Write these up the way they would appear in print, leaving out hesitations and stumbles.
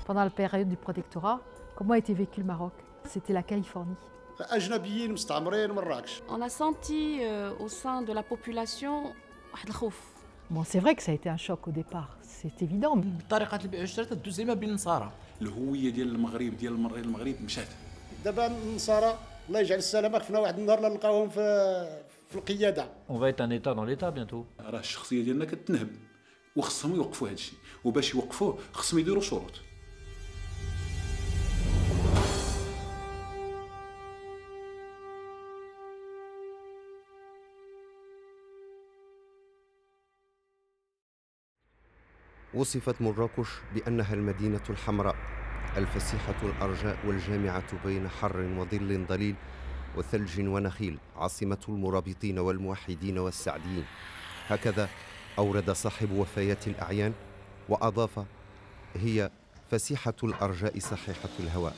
pendant la période du protectorat, comment a été vécu le Maroc? C'était la Californie. On a senti au sein de la population واحد الخوف. Bon, c'est vrai que ça a été un choc au départ, c'est évident. طريقة البيع والشراء تدوز ديما بين النصارى. الهوية ديال المغرب مشات. دابا النصارى الله يجعل السلامة خفنا واحد النهار نلقاوهم في القيادة. On va être un État dans l'État bientôt. راه الشخصية ديالنا كتنهب وخصهم يوقفوا هذا الشيء وباش يوقفوه خصهم يديروا شروط. وصفت مراكش بأنها المدينة الحمراء الفسيحة الأرجاء والجامعة بين حر وظل ظليل وثلج ونخيل، عاصمة المرابطين والموحدين والسعديين. هكذا أورد صاحب وفيات الأعيان وأضاف: هي فسيحة الأرجاء صحيحة الهواء.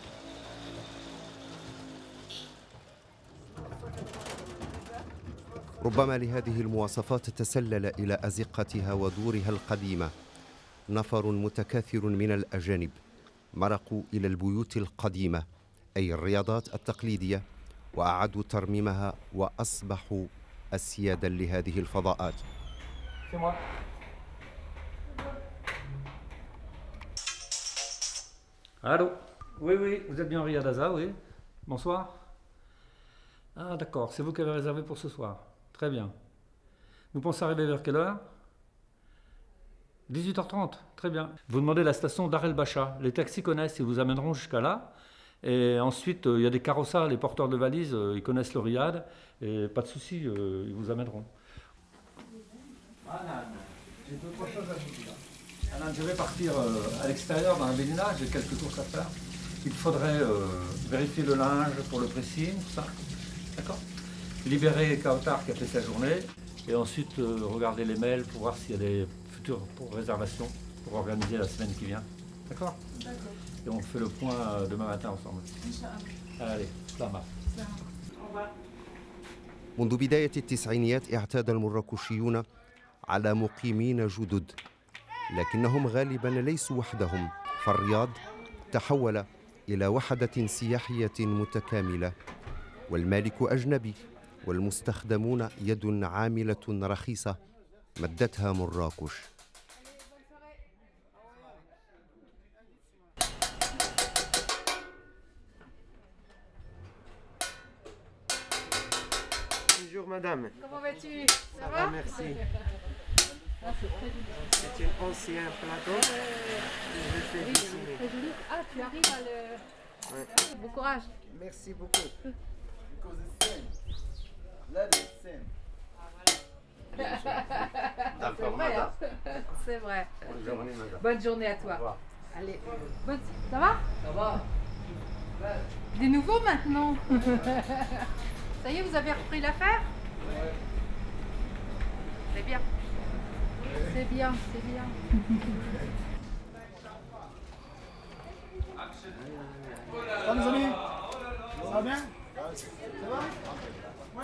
ربما لهذه المواصفات تسلل إلى أزقتها ودورها القديمة نفر متكاثر من الأجانب مرقوا إلى البيوت القديمة أي الرياضات التقليدية وأعادوا ترميمها وأصبحوا أسيادا لهذه الفضاءات. Allô? Oui, oui, vous êtes bien Riyad Aza, oui. Bonsoir. Ah d'accord, c'est vous qui avez réservé pour ce soir. Très bien. Vous pensez arriver vers quelle heure? 18h30, très bien. Vous demandez la station Dar El Bacha. Les taxis connaissent, ils vous amèneront jusqu'à là. Et ensuite, il y a des carrossards, les porteurs de valises, ils connaissent le Riyad. Et pas de souci, ils vous amèneront. J'ai deux, trois choses à vous dire. Alain, je vais partir à l'extérieur dans la Médina, j'ai quelques courses à faire. Il faudrait vérifier le linge pour le pressing, tout ça. D'accord? Libérer Kautar qui a fait sa journée. Et ensuite, regarder les mails pour voir s'il y a des futures réservations pour organiser la semaine qui vient. D'accord? D'accord. Et on fait le point demain matin ensemble. Allez, slama. Au revoir. منذ بداية التسعينيات اعتاد المراكشيون على مقيمين جدد، لكنهم غالبا ليسوا وحدهم، فالرياض تحول إلى وحدة سياحية متكاملة، والمالك أجنبي والمستخدمون يد عاملة رخيصة مدتها مراكش. Bonjour madame. Comment vas-tu? Ça va, merci. C'est un ancien plateau que je fais dessiner. Très joli. Ah, tu arrives à le... Ouais. Bon courage. Merci beaucoup. C'est vrai, hein? C'est vrai. Bonne journée à toi. Allez, ça va? Ça va. Des nouveaux maintenant. Ça y est, vous avez repris l'affaire? Ouais. C'est bien. C'est bien, c'est bien.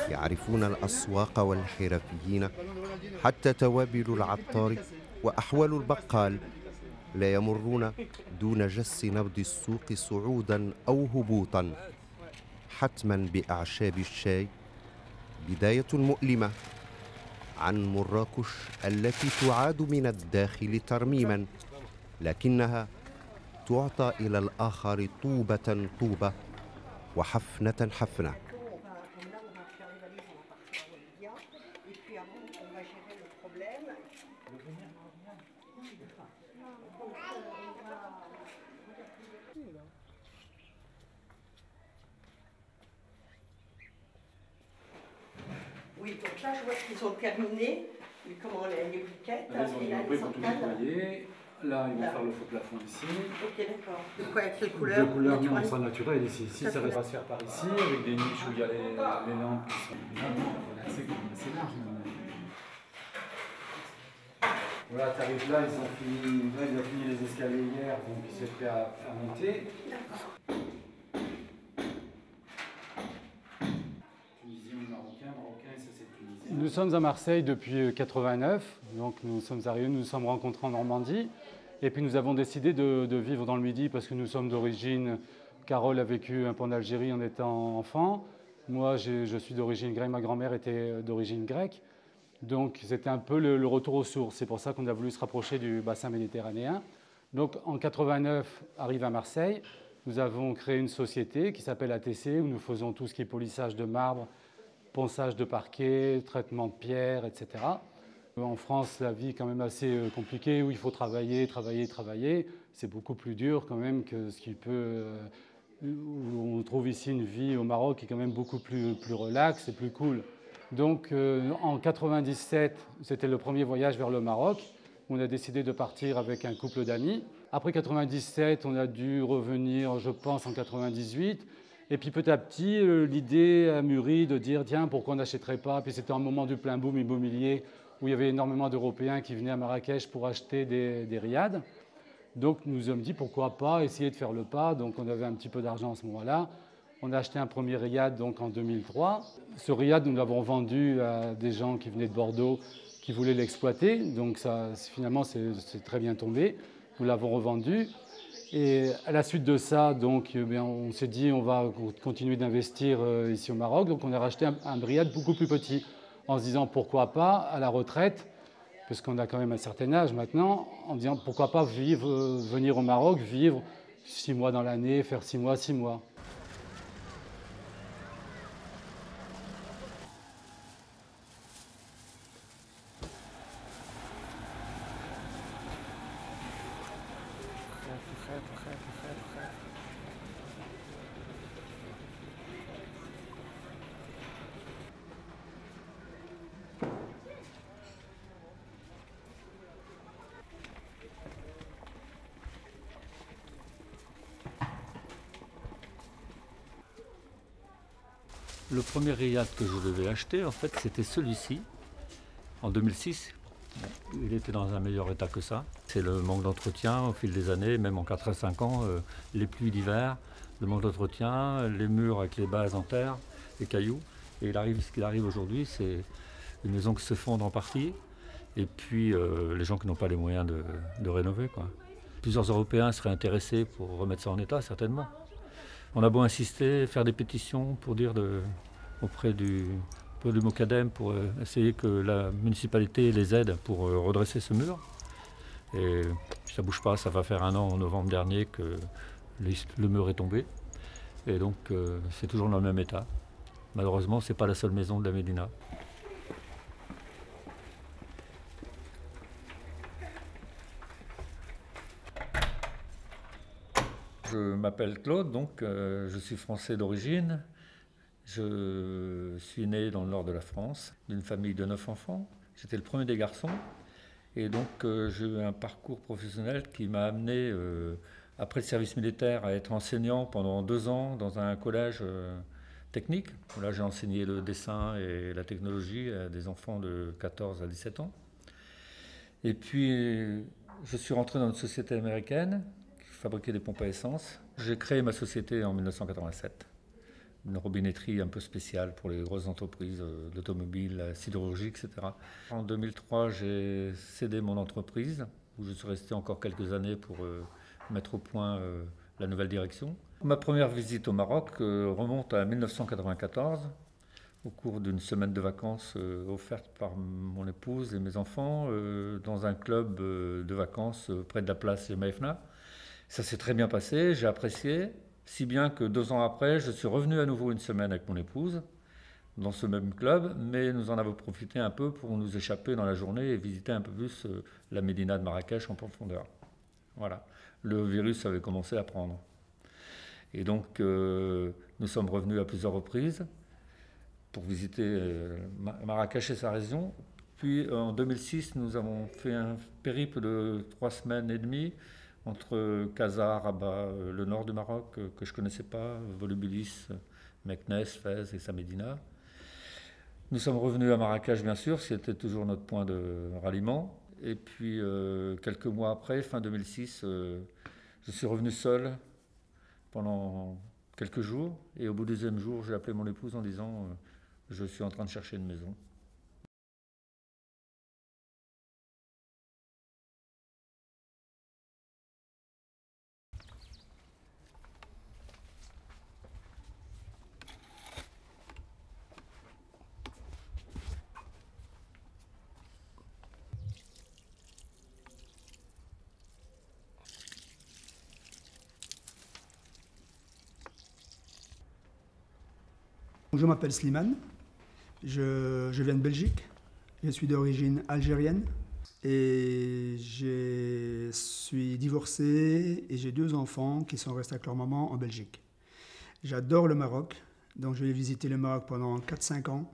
يعرفون الأسواق والحرفيين حتى توابل العطار وأحوال البقال لا يمرون دون جس نبض السوق صعودا أو هبوطا. حتما بأعشاب الشاي بداية مؤلمة عن مراكش التي تعاد من الداخل ترميما، لكنها تعطى إلى الآخر طوبة طوبة وحفنة حفنة. Oui, donc là, je vois qu'ils ont terminé comment, les briquettes. Là, ils ont pris pour tout nettoyer. Là, ils vont faire le faux plafond ici. Ok, d'accord. De quoi, avec quelle couleur? De couleur naturelle. Naturelle ici. Ici, ça va se faire par ici, avec des niches où il y a les lampes qui sont assez larges. Voilà, tu arrives là, ils ont fini les escaliers hier, donc ils sont prêts à monter. Nous sommes à Marseille depuis 89, donc nous sommes arrivés, nous nous sommes rencontrés en Normandie Et puis nous avons décidé de vivre dans le Midi parce que nous sommes d'origine, Carole a vécu un peu en Algérie en étant enfant. Moi, je suis d'origine grecque, ma grand-mère était d'origine grecque. Donc c'était un peu le retour aux sources. C'est pour ça qu'on a voulu se rapprocher du bassin méditerranéen. Donc en 89, arrive à Marseille, nous avons créé une société qui s'appelle ATC, où nous faisons tout ce qui est polissage de marbre, ponçage de parquet, traitement de pierre, etc. En France, la vie est quand même assez compliquée, où il faut travailler. C'est beaucoup plus dur quand même que ce qui peut... où on trouve ici une vie au Maroc qui est quand même beaucoup plus relaxe et plus cool. Donc en 97, c'était le premier voyage vers le Maroc. On a décidé de partir avec un couple d'amis. Après 97, on a dû revenir, je pense, en 98. Et puis petit à petit, l'idée a mûri de dire, tiens, pourquoi on n'achèterait pas? Puis c'était un moment du plein boom immobilier où il y avait énormément d'Européens qui venaient à Marrakech pour acheter des riads. Donc nous nous sommes dit, pourquoi pas essayer de faire le pas. Donc on avait un petit peu d'argent à ce moment-là. On a acheté un premier riad donc, en 2003. Ce riad, nous l'avons vendu à des gens qui venaient de Bordeaux, qui voulaient l'exploiter. Donc ça, finalement, c'est très bien tombé. Nous l'avons revendu. Et à la suite de ça, donc, on s'est dit on va continuer d'investir ici au Maroc. Donc on a racheté un riad beaucoup plus petit, en se disant pourquoi pas à la retraite, puisqu'on a quand même un certain âge maintenant, en disant pourquoi pas venir au Maroc, vivre 6 mois dans l'année, faire 6 mois, 6 mois. Le premier riad que je devais acheter, en fait, c'était celui-ci, en 2006. Il était dans un meilleur état que ça. C'est le manque d'entretien au fil des années, même en 4 à 5 ans, les pluies d'hiver, le manque d'entretien, les murs avec les bases en terre, les cailloux. Et ce qu'il arrive aujourd'hui, c'est une maison qui se fonde en partie, et puis les gens qui n'ont pas les moyens de rénover, quoi. Plusieurs Européens seraient intéressés pour remettre ça en état, certainement. On a beau insister, faire des pétitions pour dire auprès du Mocadem pour essayer que la municipalité les aide pour redresser ce mur. Et ça ne bouge pas, ça va faire 1 an en novembre dernier que le mur est tombé. Et donc c'est toujours dans le même état. Malheureusement, ce n'est pas la seule maison de la Médina. Je m'appelle Claude, donc je suis français d'origine. Je suis né dans le nord de la France, d'une famille de 9 enfants. J'étais le premier des garçons. Et donc j'ai eu un parcours professionnel qui m'a amené, après le service militaire, à être enseignant pendant 2 ans dans un collège technique. Là, j'ai enseigné le dessin et la technologie à des enfants de 14 à 17 ans. Et puis, je suis rentré dans une société américaine fabriquer des pompes à essence. J'ai créé ma société en 1987, une robinetterie un peu spéciale pour les grosses entreprises d'automobile, sidérurgie, etc. En 2003, j'ai cédé mon entreprise, où je suis resté encore quelques années pour mettre au point la nouvelle direction. Ma première visite au Maroc remonte à 1994, au cours d'une semaine de vacances offerte par mon épouse et mes enfants, dans un club de vacances près de la place Maïfna. Ça s'est très bien passé, j'ai apprécié, si bien que 2 ans après, je suis revenu à nouveau une semaine avec mon épouse, dans ce même club, mais nous en avons profité un peu pour nous échapper dans la journée et visiter un peu plus la Médina de Marrakech en profondeur. Voilà, le virus avait commencé à prendre. Et donc, nous sommes revenus à plusieurs reprises pour visiter Marrakech et sa région. Puis, en 2006, nous avons fait un périple de 3 semaines et demie entre Casa, Rabat, le nord du Maroc, que je ne connaissais pas, Volubilis, Meknès, Fès et Samédina. Nous sommes revenus à Marrakech, bien sûr, c'était toujours notre point de ralliement. Et puis, quelques mois après, fin 2006, je suis revenu seul pendant quelques jours. Et au bout du 2e jour, j'ai appelé mon épouse en disant je suis en train de chercher une maison. Je m'appelle Slimane, je viens de Belgique, je suis d'origine algérienne et je suis divorcé et j'ai 2 enfants qui sont restés avec leur maman en Belgique. J'adore le Maroc, donc je vais visiter le Maroc pendant 4-5 ans.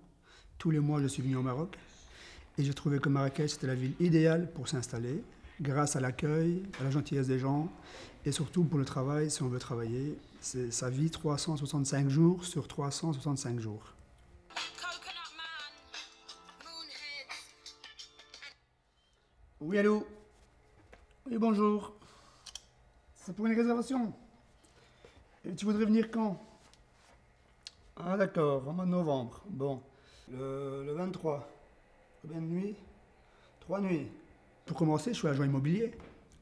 Tous les mois je suis venu au Maroc et j'ai trouvé que Marrakech c'était la ville idéale pour s'installer grâce à l'accueil, à la gentillesse des gens et surtout pour le travail si on veut travailler. Ça vit 365 jours sur 365 jours. Oui, allô? Oui, bonjour. C'est pour une réservation. Et tu voudrais venir quand? Ah, d'accord, en mois de novembre. Bon, le 23. Combien de nuits? 3 nuits. Pour commencer, je suis agent immobilier.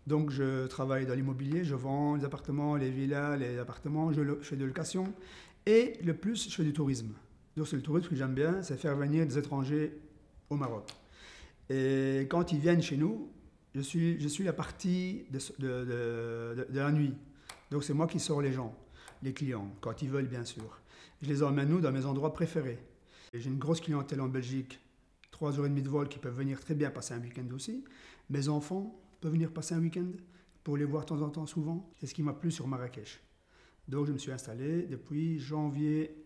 Donc, je travaille dans l'immobilier, je vends les appartements, les villas, les appartements, je fais de location. Et le plus, je fais du tourisme. Donc, c'est le tourisme que j'aime bien, c'est faire venir des étrangers au Maroc. Et quand ils viennent chez nous, je suis la partie de la nuit. Donc, c'est moi qui sors les gens, les clients, quand ils veulent, bien sûr. Je les emmène, nous, dans mes endroits préférés. J'ai une grosse clientèle en Belgique, 3h30 de vol, qui peuvent venir très bien passer un week-end aussi. Mes enfants peuvent venir passer un week-end pour les voir de temps en temps, souvent. C'est ce qui m'a plu sur Marrakech. Donc, je me suis installé depuis janvier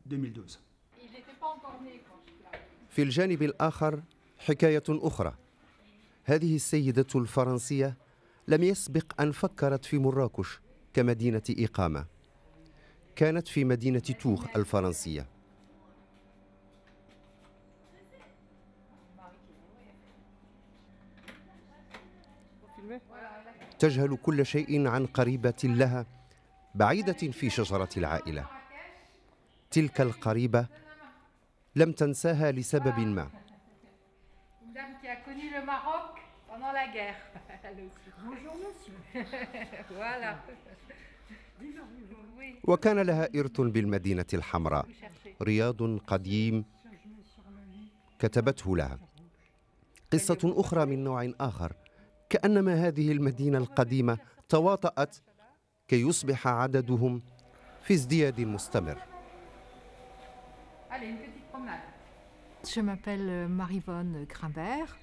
2012. Il n'était pas encore né quand je suis là. في الجانب الآخر حكاية أخرى. هذه السيدة الفرنسية لم يسبق أن فكرت في مراكش كمدينة إقامة. كانت في مدينة توخ الفرنسية. تجهل كل شيء عن قريبة لها بعيدة في شجرة العائلة. تلك القريبة لم تنساها لسبب ما. Qui a connu le Maroc pendant la guerre. Bonjour monsieur. Voilà. وكان لها إرث بالمدينة الحمراء، رياض قديم كتبته لها. قصة أخرى من نوع آخر، كأنما هذه المدينة القديمة تواطأت كي يصبح عددهم في ازدياد مستمر. Je m'appelle Marie-Vonne Grimbert.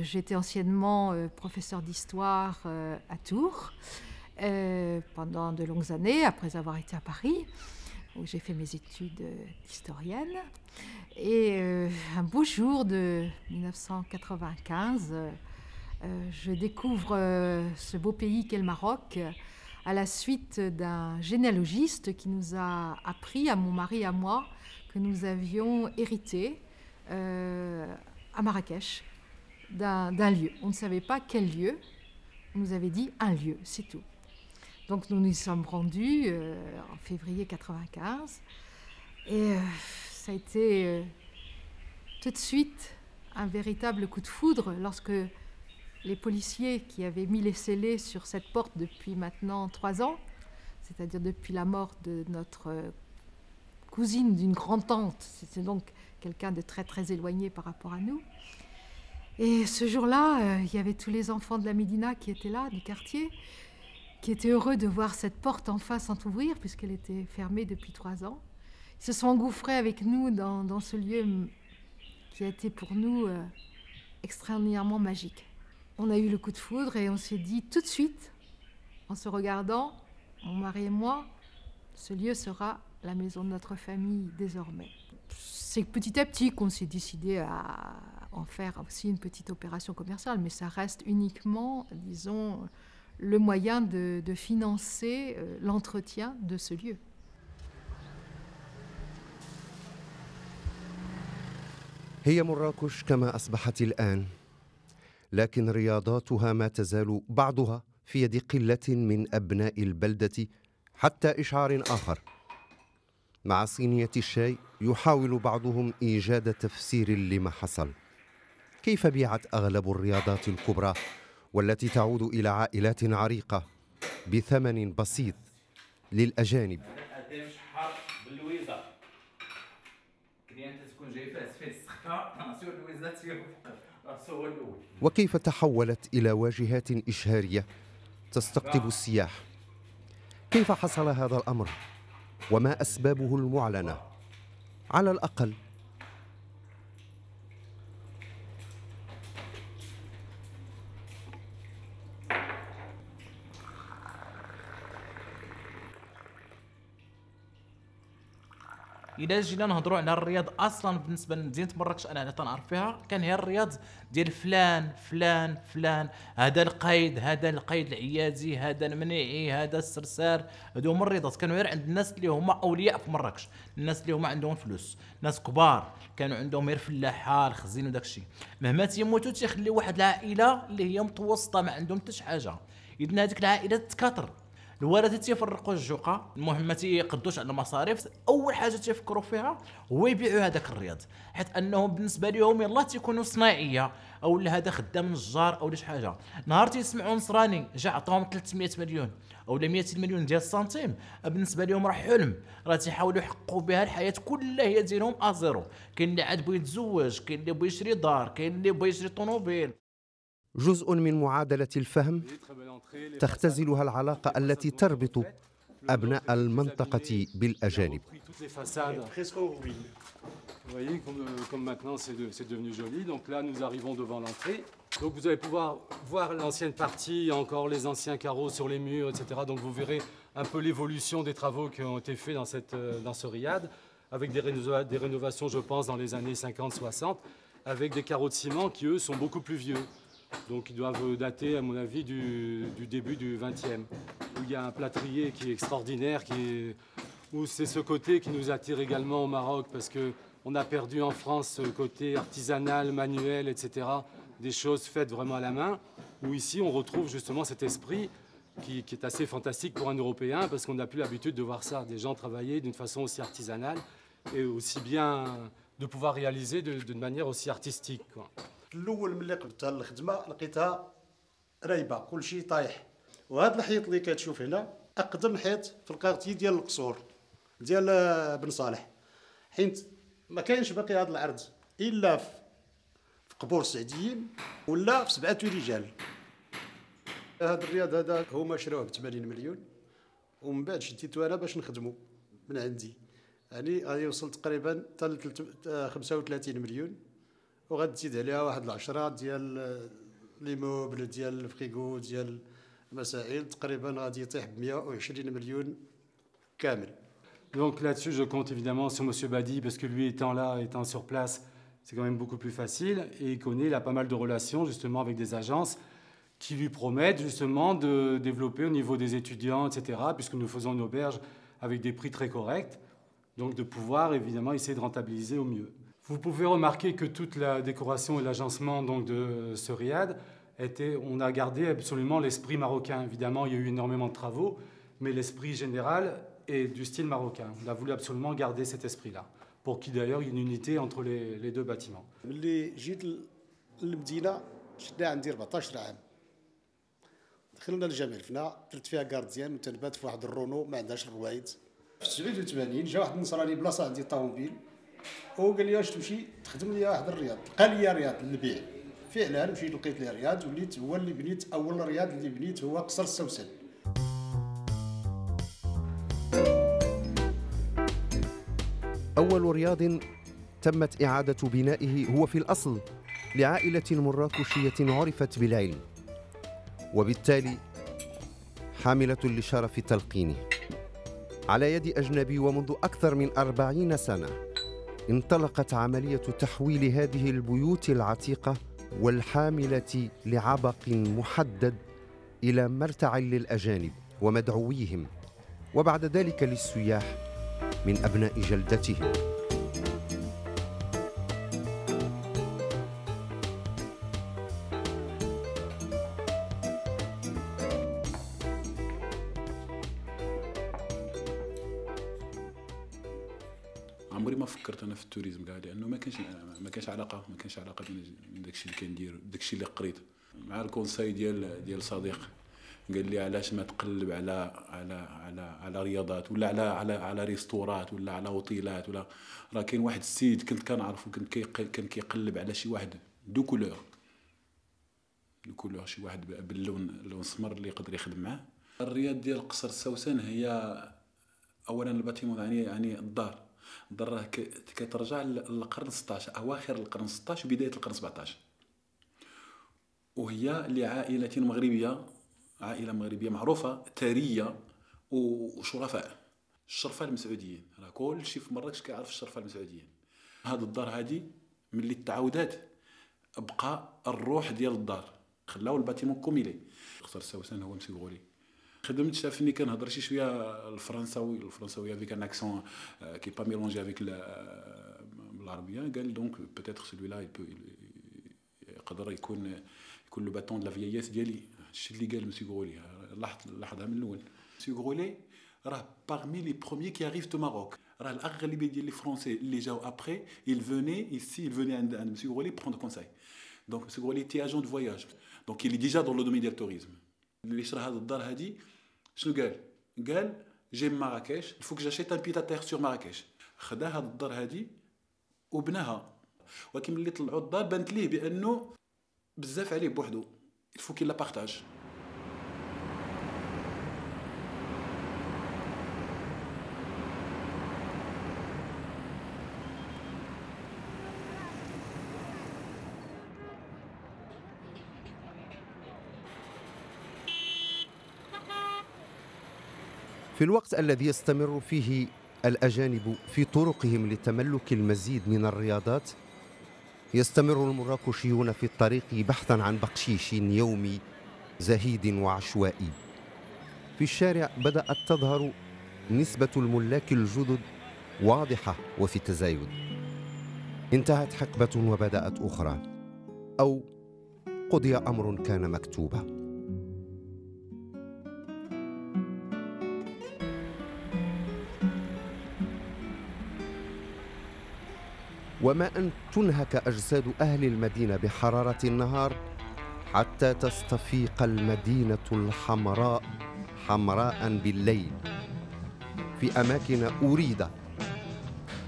J'étais anciennement professeure d'histoire à Tours pendant de longues années, après avoir été à Paris, où j'ai fait mes études d'historienne. Et un beau jour de 1995, je découvre ce beau pays qu'est le Maroc à la suite d'un généalogiste qui nous a appris, à mon mari et à moi, que nous avions hérité à Marrakech d'un lieu. On ne savait pas quel lieu, on nous avait dit un lieu, c'est tout. Donc nous nous sommes rendus en février 1995 et ça a été tout de suite un véritable coup de foudre lorsque les policiers qui avaient mis les scellés sur cette porte depuis maintenant 3 ans, c'est-à-dire depuis la mort de notre cousine d'une grand-tante, c'était donc quelqu'un de très très éloigné par rapport à nous. Et ce jour-là, il y avait tous les enfants de la Médina qui étaient là, du quartier, qui étaient heureux de voir cette porte en face s'entrouvrir puisqu'elle était fermée depuis 3 ans. Ils se sont engouffrés avec nous dans ce lieu qui a été pour nous extraordinairement magique. On a eu le coup de foudre et on s'est dit tout de suite, en se regardant, mon mari et moi, ce lieu sera la maison de notre famille désormais. C'est petit à petit qu'on s'est décidé à en faire aussi une petite opération commerciale, mais ça reste uniquement, disons, le moyen de financer l'entretien de ce lieu. هي مراكش كما أصبحت الآن، لكن رياضاتها ما تزال بعضها في يد قلة من أبناء البلدة حتى إشعار آخر. مع صينية الشاي يحاول بعضهم إيجاد تفسير لما حصل. كيف بيعت أغلب الرياضات الكبرى والتي تعود إلى عائلات عريقة بثمن بسيط للأجانب؟ وكيف تحولت إلى واجهات إشهارية تستقطب السياح؟ كيف حصل هذا الأمر؟ وما أسبابه المعلنة؟ على الأقل. الا جينا نهضروا على الرياض اصلا بالنسبه لمدينه مراكش انا تنعرف فيها كان هي الرياض ديال فلان فلان فلان، هذا القيد هذا القيد العيادي هذا المنيعي هذا السرسار، هادو هما الرياضات كانوا غير عند الناس اللي هما اولياء في مراكش، الناس اللي هما عندهم فلوس، ناس كبار كانوا عندهم غير فلاحه الخزين وداك الشيء. مهما تيموتوا تيخليو واحد العائله اللي هي متوسطه ما عندهم حتى شي حاجه، اذا هذيك العائله تكاثر، الوالدة تيفرقوا الجوقه، المهم ما تيقدوش على المصاريف، اول حاجه تيفكروا فيها هو يبيعوا هذاك الرياض، حيت انهم بالنسبه لهم يلاه تيكونوا صناعيه او هذا خدام نجار او شي حاجه. نهار تيسمعوا نصراني جا عطاهم 300 مليون او 200 مليون ديال السنتيم، بالنسبه لهم راه حلم، راه تيحاولوا يحققوا بها الحياه كلها هي ديالهم ازيرو. كاين اللي عاد بغى يتزوج، كاين اللي بغى يشري دار، كاين اللي بغى يشري طوموبيل. جزء من معادلة الفهم تختزلها العلاقة التي تربط أبناء المنطقة بالأجانب. Vous voyez, comme maintenant c'est devenu joli. Donc là, nous arrivons devant l'entrée. Donc vous allez pouvoir voir l'ancienne partie, encore les anciens carreaux sur les murs, etc. Donc vous verrez un peu l'évolution des travaux qui ont été faits dans ce riad, avec des rénovations, je pense, dans les années 50-60, avec des carreaux de ciment qui, eux, sont beaucoup plus vieux. Donc ils doivent dater, à mon avis, du début du XXe, où il y a un plâtrier qui est extraordinaire, où c'est ce côté qui nous attire également au Maroc, parce qu'on a perdu en France ce côté artisanal, manuel, etc., des choses faites vraiment à la main, où ici on retrouve justement cet esprit qui est assez fantastique pour un Européen, parce qu'on n'a plus l'habitude de voir ça, des gens travailler d'une façon aussi artisanale, et aussi bien de pouvoir réaliser d'une manière aussi artistique, quoi. الاول ملي قبضتها الخدمه لقيتها رايبه كلشي طايح، وهذا الحيط اللي كتشوف هنا اقدم حيط في الكارتي ديال القصور ديال بن صالح، حيت ما كاينش باقي هذا العرض الا في قبور السعديين ولا في 7 رجال. هذا الرياض هذا هما شراوه ب 80 مليون، ومن بعد شديتو انا باش نخدمو من عندي، يعني وصلت تقريبا حتى 35 مليون، وغتزيد عليها واحد 10 ديال لي موبل ديال الفريغو ديال المسائل، تقريبا غادي يطيح ب 120 مليون كامل. Donc là-dessus, je compte évidemment sur M. Badi, parce que lui étant là, étant sur place, c'est quand même beaucoup plus facile. Et il connaît, il a pas mal de relations justement avec des agences qui lui promettent justement de développer au niveau des étudiants, etc., puisque nous faisons une auberge avec des prix très corrects, donc de pouvoir évidemment essayer de rentabiliser au mieux. Vous pouvez remarquer que toute la décoration et l'agencement donc de ce riad on a gardé absolument l'esprit marocain. Évidemment, il y a eu énormément de travaux, mais l'esprit général est du style marocain. On a voulu absolument garder cet esprit-là, pour qu'il d'ailleurs y ait une unité entre les deux bâtiments. ملي جيت للمدينه شدنا عندي 14 عام، دخلنا لجامع الفنا، درت فيها كارديان وتنبات في واحد الرونو ما عندهاش الروايد. في 87 جا واحد النصراني بلاصه عندي طوموبيل، وقال لي واش تمشي تخدم لي واحد الرياض، لقى لي رياض للبيع. فعلا مشيت لقيت لي رياض، وليت هو اللي بنيت اول رياض اللي بنيت هو قصر السوسن. أول رياض تمت إعادة بنائه هو في الأصل لعائلة مراكشية عرفت بالعلم، وبالتالي حاملة لشرف تلقينه على يد أجنبي. ومنذ أكثر من 40 سنة انطلقت عملية تحويل هذه البيوت العتيقة والحاملة لعبق محدد إلى مرتع للأجانب ومدعويهم، وبعد ذلك للسياح من أبناء جلدتهم. عمري ما فكرت انا في التوريزم كاع، لانه ما كانش علاقه بين داكشي اللي كندير داكشي اللي قريت. مع الكونساي ديال صديق قال لي علاش ما تقلب على رياضات ولا على ريستورات ولا على اوتيلات، ولا راه كاين واحد السيد كنت كنعرفو كان كيقلب على شي واحد دو كولور شي واحد باللون سمر اللي يقدر يخدم معاه. الرياض ديال قصر السوسن هي اولا الباتيمون يعني الدار، راه كترجع للقرن 16، اواخر القرن 16 وبدايه القرن 17. وهي لعائله مغربيه، عائله مغربيه معروفه ثريه وشرفاء، الشرفاء المسعوديين. راه كلشي في مراكش كيعرف الشرفاء المسعوديين. هاد الدار هادي ملي تعاودات بقى الروح ديال الدار، خلاو الباتيمون كوميلي. اختار السوسن هو مسيغولي. خدمت شافني كنهضر شي شويه الفرنساوي افيك ان اكسون كي با ميلونجي افيك العربيه. قال دونك بوتيتر سلوي لا يقدر يكون لو باتون دو لا فييس ديالي. الشيء اللي قال مسيو غولي لاحظها من الاول. مسيو غولي راه parmi les premiers qui arrivent au Maroc. راه الاغلبيه ديال لي فرونسي اللي جاو ابري il venait عند مسيو غولي prendre conseil. Donc مسيو غولي تي اجون دو فواياج، دونك il est déjà dans le domaine ديال التوريزم. اللي شرا هذه الدار هذه شنو قال جي مراكش il faut que j'achète un pied à terre sur Marrakech. خدا هذه الدار هذه وبناها، ولكن ملي طلعوا الدار بانت ليه بانه بزاف عليه بوحدو، il faut qu'il la partage. في الوقت الذي يستمر فيه الأجانب في طرقهم لتملك المزيد من الرياضات، يستمر المراكشيون في الطريق بحثا عن بقشيش يومي زهيد وعشوائي. في الشارع بدأت تظهر نسبة الملاك الجدد واضحة وفي تزايد. انتهت حقبة وبدأت أخرى، أو قضي أمر كان مكتوبا. وما أن تنهك أجساد أهل المدينة بحرارة النهار حتى تستفيق المدينة الحمراء حمراء بالليل في أماكن أريد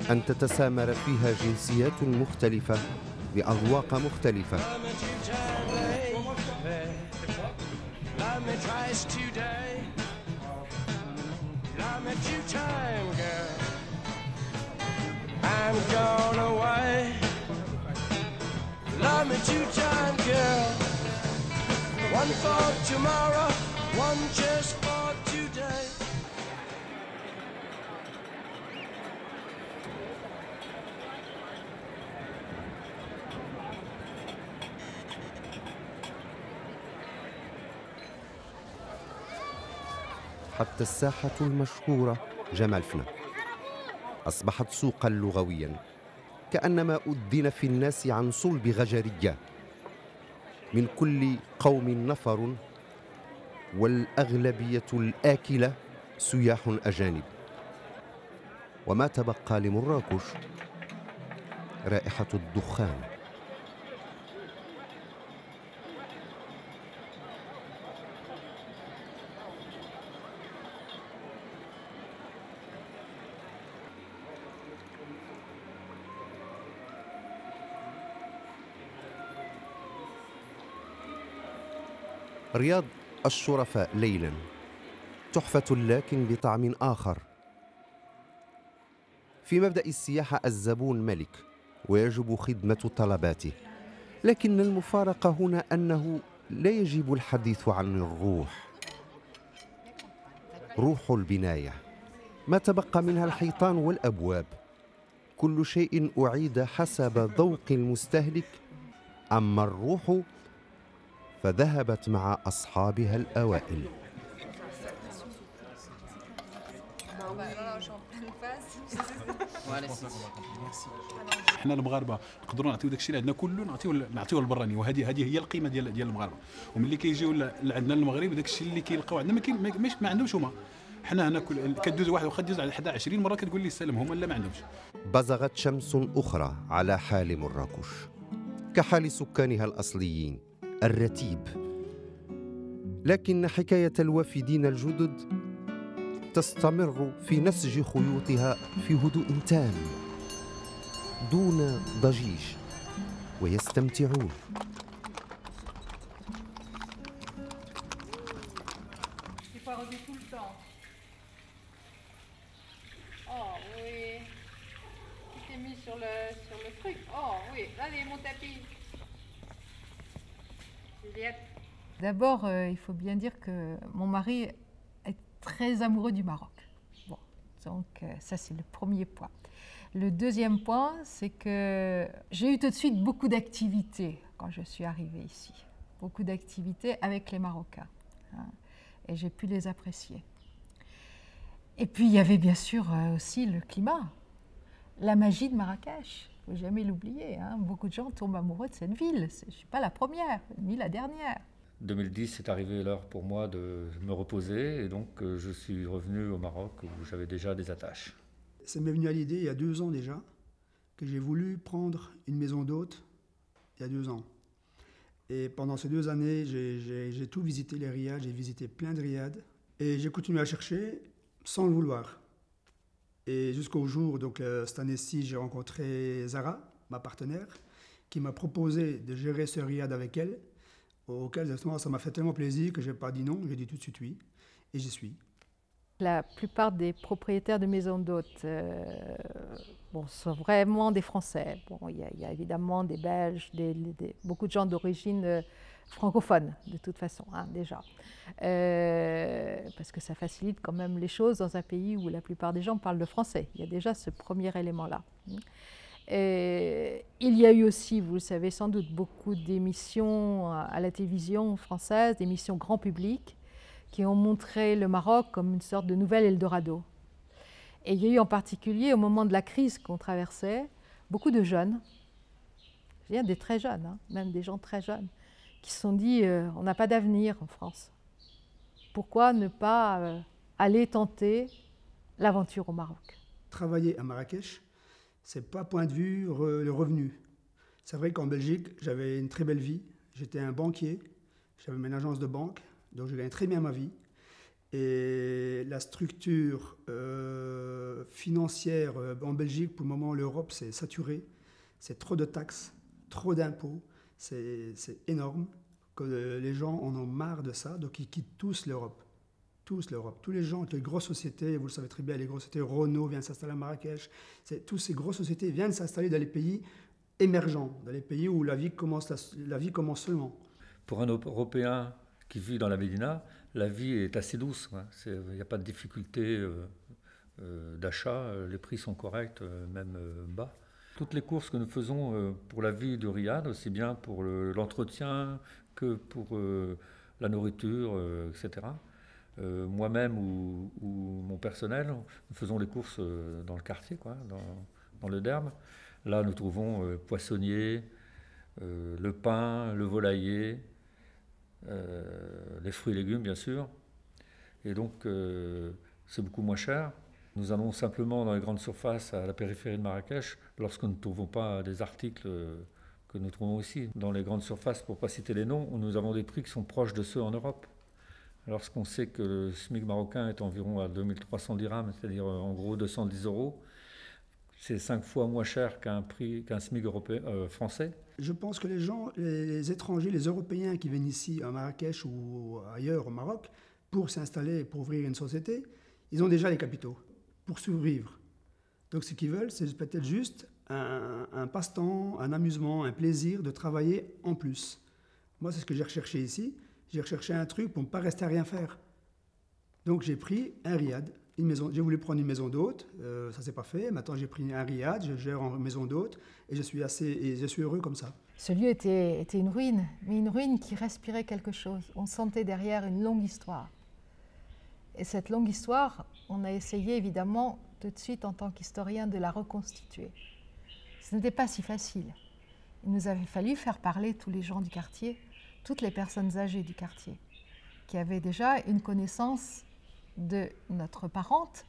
أن تتسامر فيها جنسيات مختلفة بأذواق مختلفة. I'm gone away. Love me 2 times, girl. One for tomorrow, one just for today. حتى الساحة المشهورة جمال فنا أصبحت سوقاً لغوياً، كأنما أذن في الناس عن صلب غجرية. من كل قوم نفر، والأغلبية الآكلة سياح أجانب. وما تبقى لمراكش رائحة الدخان. رياض الشرفاء ليلاً تحفة لكن بطعم آخر. في مبدأ السياحة الزبون ملك ويجب خدمة طلباته، لكن المفارقة هنا أنه لا يجب الحديث عن الروح. روح البناية ما تبقى منها الحيطان والأبواب، كل شيء أعيد حسب ذوق المستهلك. أما الروح فذهبت مع أصحابها الأوائل. احنا المغاربه نقدروا نعطيو داكشي اللي عندنا كله نعطيوه للبراني، وهذه هي القيمه ديال المغاربه. وملي كيجيو عندنا المغرب داكشي اللي كيلقاو عندنا ما عندهمش هما. حنا هنا كدوز واحد واخا دوز على 20 مره كتقول لي سلام، هما لا ما عندهمش. بزغت شمس أخرى على حال مراكش كحال سكانها الأصليين الرتيب، لكن حكاية الوافدين الجدد تستمر في نسج خيوطها في هدوء تام دون ضجيج، ويستمتعون. s'est mis sur le truc. Oh oui, allez, mon tapis. Juliette. D'abord, il faut bien dire que mon mari est très amoureux du Maroc. Bon, donc ça c'est le premier point. Le deuxième point, c'est que j'ai eu tout de suite beaucoup d'activités quand je suis arrivée ici. Beaucoup d'activités avec les Marocains. Hein, et j'ai pu les apprécier. Et puis il y avait bien sûr aussi le climat. La magie de Marrakech, il ne faut jamais l'oublier. Hein. Beaucoup de gens tombent amoureux de cette ville. Je ne suis pas la première, ni la dernière. 2010, c'est arrivé l'heure pour moi de me reposer et donc je suis revenu au Maroc où j'avais déjà des attaches. Ça m'est venu à l'idée il y a 2 ans déjà que j'ai voulu prendre une maison d'hôte il y a 2 ans. Et pendant ces 2 années, j'ai tout visité les riads, j'ai visité plein de riads et j'ai continué à chercher sans le vouloir. Et jusqu'au jour, donc cette année-ci, j'ai rencontré Zara, ma partenaire, qui m'a proposé de gérer ce riad avec elle. Auquel ça m'a fait tellement plaisir que je n'ai pas dit non, j'ai dit tout de suite oui, et j'y suis. La plupart des propriétaires de maisons d'hôtes sont vraiment des Français. Bon, il y a évidemment des Belges, beaucoup de gens d'origine francophone, de toute façon, hein, déjà. Parce que ça facilite quand même les choses dans un pays où la plupart des gens parlent le français. Il y a déjà ce premier élément-là. Il y a eu aussi, vous le savez sans doute, beaucoup d'émissions à la télévision française, d'émissions grand public, qui ont montré le Maroc comme une sorte de nouvel Eldorado. Et il y a eu en particulier, au moment de la crise qu'on traversait, beaucoup de jeunes, je veux dire des très jeunes, hein, même des gens très jeunes, qui se sont dit on n'a pas d'avenir en France. Pourquoi ne pas aller tenter l'aventure au Maroc? Travailler à Marrakech, c'est pas point de vue le revenu. C'est vrai qu'en Belgique, j'avais une très belle vie. J'étais un banquier, j'avais une agence de banque, donc je gagnais très bien ma vie. Et la structure financière en Belgique, pour le moment, l'Europe, c'est saturé. C'est trop de taxes, trop d'impôts. C'est énorme. Que les gens en ont marre de ça, donc ils quittent tous l'Europe. Tous l'Europe. Tous les gens, les grosses sociétés, vous le savez très bien, les grosses sociétés, Renault vient s'installer à Marrakech. Toutes ces grosses sociétés viennent s'installer dans les pays émergents, dans les pays où la vie commence seulement. Pour un Européen qui vit dans la Médina, la vie est assez douce. Il n'y a pas de difficulté d'achat, les prix sont corrects, même bas. Toutes les courses que nous faisons pour la vie de Riyad, aussi bien pour l'entretien que pour la nourriture, etc. Moi-même ou mon personnel, nous faisons les courses dans le quartier, dans le Derbe. Là, nous trouvons poissonnier, le pain, le volailler, les fruits et légumes, bien sûr. Et donc, c'est beaucoup moins cher. Nous allons simplement dans les grandes surfaces à la périphérie de Marrakech lorsque nous ne trouvons pas des articles que nous trouvons ici. Dans les grandes surfaces, pour ne pas citer les noms, nous avons des prix qui sont proches de ceux en Europe. Lorsqu'on sait que le SMIC marocain est environ à 2300 dirhams, c'est-à-dire en gros 210 €, c'est 5 fois moins cher qu'un SMIC français. Je pense que les gens, les étrangers, les Européens qui viennent ici à Marrakech ou ailleurs au Maroc pour s'installer, pour ouvrir une société, ils ont déjà les capitaux pour survivre. Donc ce qu'ils veulent, c'est peut-être juste un passe-temps, un amusement, un plaisir de travailler en plus. Moi, c'est ce que j'ai recherché ici. J'ai recherché un truc pour ne pas rester à rien faire. Donc j'ai pris un riad, une maison. J'ai voulu prendre une maison d'hôte, ça ne s'est pas fait. Maintenant j'ai pris un riad, je gère en maison d'hôte et je suis heureux comme ça. Ce lieu était une ruine, mais une ruine qui respirait quelque chose. On sentait derrière une longue histoire. Et cette longue histoire, on a essayé évidemment tout de suite en tant qu'historien de la reconstituer. Ce n'était pas si facile. Il nous avait fallu faire parler tous les gens du quartier, toutes les personnes âgées du quartier, qui avaient déjà une connaissance de notre parente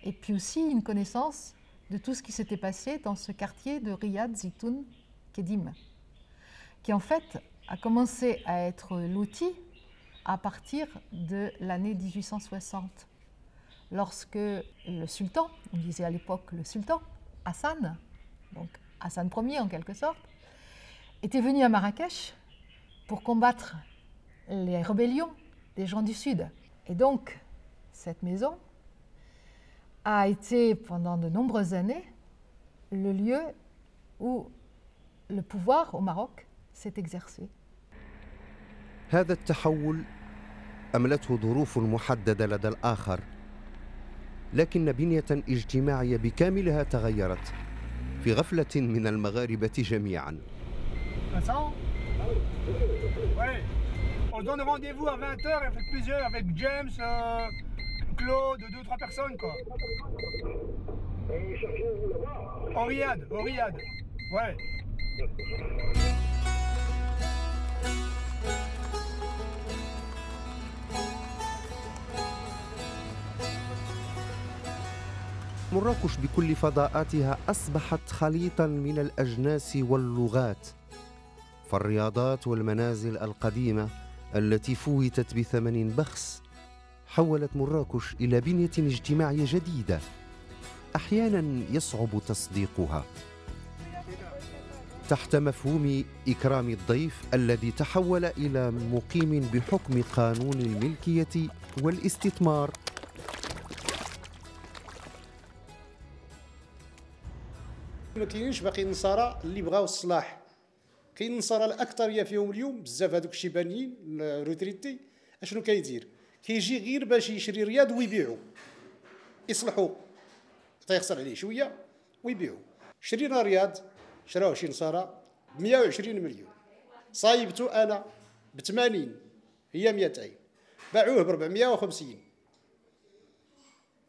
et puis aussi une connaissance de tout ce qui s'était passé dans ce quartier de Riyad Zitoun Kedim, qui en fait a commencé à être loti à partir de l'année 1860, lorsque le sultan, on disait à l'époque le sultan, Hassan, donc Hassan Ier en quelque sorte, était venu à Marrakech pour combattre les rébellions des gens du Sud. Et donc, cette maison a été, pendant de nombreuses années, le lieu où le pouvoir au Maroc s'est exercé. هذا التحول أملته ظروف محددة لدى الآخر، لكن بنية اجتماعية بكاملها تغيرت في غفلة من المغاربة جميعاً. Ouais. On donne rendez-vous à 20h avec plusieurs, avec James, Claude, 2-3 personnes quoi. Au Riyad, ouais. مراكش بكل فضاءاتها أصبحت خليطاً من الأجناس واللغات، فالرياضات والمنازل القديمة التي فوتت بثمن بخس حولت مراكش إلى بنية اجتماعية جديدة أحياناً يصعب تصديقها، تحت مفهوم إكرام الضيف الذي تحول إلى مقيم بحكم قانون الملكية والاستثمار. ما كاينينش باقي النصارى اللي بغاو الصلاح. كاين النصارى الاكثريه فيهم اليوم بزاف هذوك الشيبانيين الروتريتي اشنو كيدير؟ كيجي غير باش يشري رياض ويبيعو، يصلحوا تيخسر عليه شويه ويبيعوا. شرينا رياض شراوه شي نصارى ب 120 مليون، صايبته انا ب 80 هي 200، باعوه ب 450.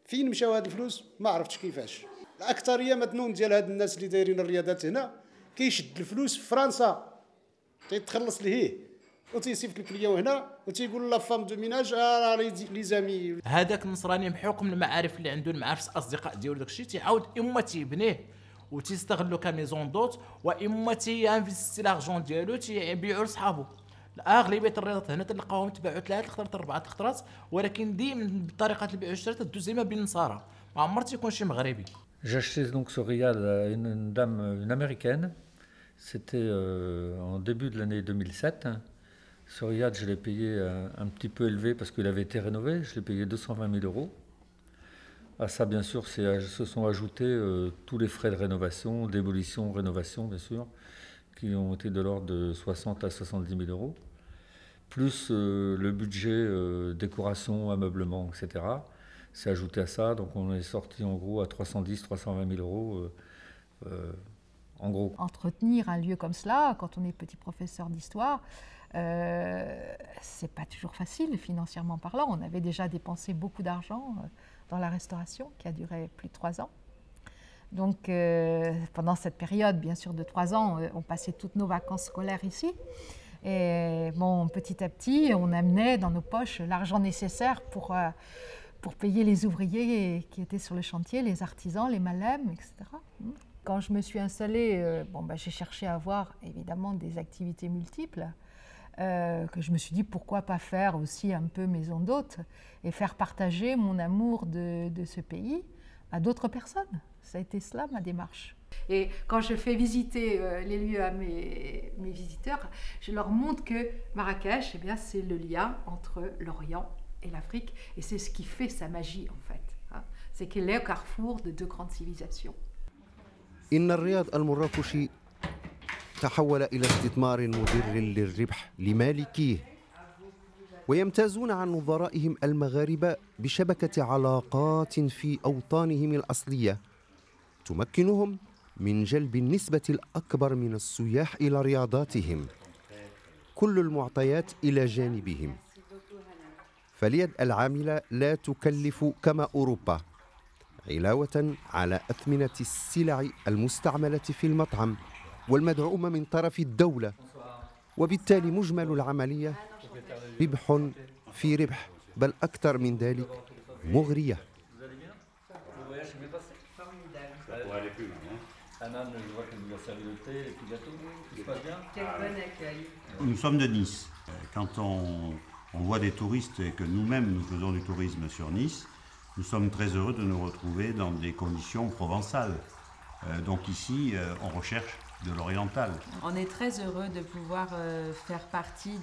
فين مشاو هاد الفلوس؟ ما عرفتش كيفاش. الاكثريه مذنون ديال هاد الناس اللي دايرين الرياضات هنا كيشد الفلوس في فرنسا تيتخلص ليه وتيصيفط لك اليوم هنا وتيقول لا فام دو ميناج راه لي زامي. هذاك النصراني بحكم المعارف اللي عنده، المعارف الاصدقاء ديالو داكشي تيعاود اما تيبنيه وتيستغلو كميزون دوت، واما تيانفيستي لارجون ديالو تيبيعو لصحابو. اغلبيه الرياضات هنا تلقاوهم تباعوا 3 خطرات 4 خطرات، ولكن ديما بطريقه البيع والشراء تدوز ديما بين النصارى، ما عمر تيكون شي مغربي. J'ai acheté donc ce riad à une dame, une américaine. C'était en début de l'année 2007. Ce riad, je l'ai payé un petit peu élevé parce qu'il avait été rénové. Je l'ai payé 220 000 euros. À ça, bien sûr, se sont ajoutés tous les frais de rénovation, démolition, rénovation, bien sûr, qui ont été de l'ordre de 60 à 70 000 euros. Plus le budget décoration, ameublement, etc. C'est ajouté à ça, donc on est sorti en gros à 310-320 000 euros, en gros. Entretenir un lieu comme cela, quand on est petit professeur d'histoire, c'est pas toujours facile financièrement parlant. On avait déjà dépensé beaucoup d'argent dans la restauration qui a duré plus de 3 ans. Donc pendant cette période, bien sûr, de 3 ans, on passait toutes nos vacances scolaires ici. Et bon, petit à petit, on amenait dans nos poches l'argent nécessaire pour payer les ouvriers qui étaient sur le chantier, les artisans, les malem, etc. Quand je me suis installée, j'ai cherché à avoir évidemment des activités multiples, que je me suis dit pourquoi pas faire aussi un peu maison d'hôte et faire partager mon amour de ce pays à d'autres personnes. Ça a été cela ma démarche. Et quand je fais visiter les lieux à mes visiteurs, je leur montre que Marrakech, eh bien, c'est le lien entre l'Orient et l'Afrique, et c'est ce qui fait sa magie en fait. C'est qu'elle est au carrefour de 2 grandes civilisations. إن الرياض المراكشي تحول إلى استثمار مدر للربح لمالكيه، ويمتازون عن نظرائهم المغاربة بشبكة علاقات في أوطانهم الأصلية تمكنهم من جلب النسبة الأكبر من السياح إلى رياضاتهم، كل المعطيات إلى جانبهم. فاليد العاملة لا تكلف كما أوروبا، علاوة على أثمنة السلع المستعملة في المطعم والمدعومة من طرف الدولة، وبالتالي مجمل العملية ربح في ربح، بل أكثر من ذلك مغرية. Nous sommes de Nice. Quand on voit des touristes et que nous-mêmes nous faisons du tourisme sur Nice, nous sommes très heureux de nous retrouver dans des conditions provençales. Donc ici, on recherche de l'oriental. On est très heureux de pouvoir faire partie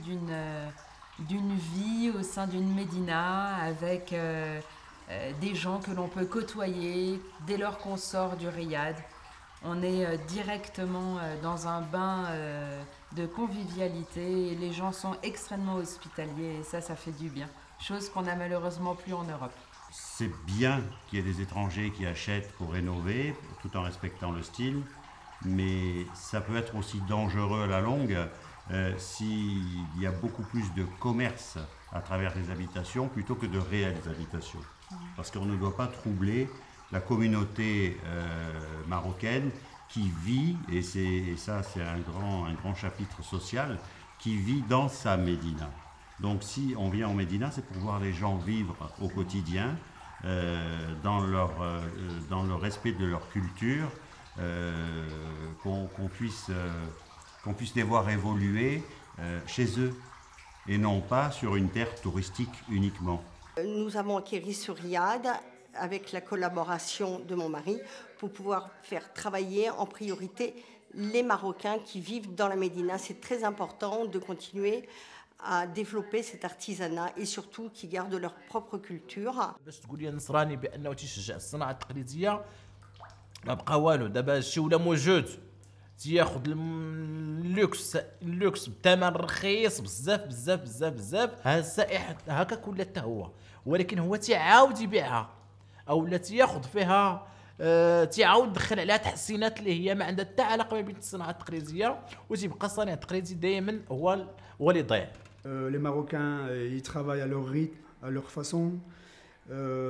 d'une vie au sein d'une médina avec des gens que l'on peut côtoyer dès lors qu'on sort du riad. On est directement dans un bain de convivialité et les gens sont extrêmement hospitaliers et ça fait du bien. Chose qu'on n'a malheureusement plus en Europe. C'est bien qu'il y ait des étrangers qui achètent pour rénover, tout en respectant le style, mais ça peut être aussi dangereux à la longue s'il y a beaucoup plus de commerce à travers les habitations plutôt que de réelles habitations. Parce qu'on ne doit pas troubler la communauté marocaine qui vit, et ça c'est un grand chapitre social, qui vit dans sa médina. Donc si on vient en médina, c'est pour voir les gens vivre au quotidien, dans le respect de leur culture, qu'on puisse les voir évoluer chez eux, et non pas sur une terre touristique uniquement. Nous avons acquis sur Riyad avec la collaboration de mon mari pour pouvoir faire travailler en priorité les Marocains qui vivent dans la Médina. C'est très important de continuer à développer cet artisanat et surtout qui gardent leur propre culture. باش تقول لي النصراني بانه تيشجع الصناعه التقليديه ما بقى والو دابا هادشي ولا موجود تياخذ اللوكس بثمن رخيص بزاف بزاف بزاف بزاف. ها السائح هكاك ولا حتى هو ولكن هو تيعاود يبيعها او لا تياخذ فيها تيعاود دخل عليها تحسينات اللي هي ما عندها حتى علاقه ما بين الصناعه التقليديه وتيبقى الصناعه التقليدي دائما هو اللي ضايع. Les Marocains, ils travaillent à leur rythme, à leur façon.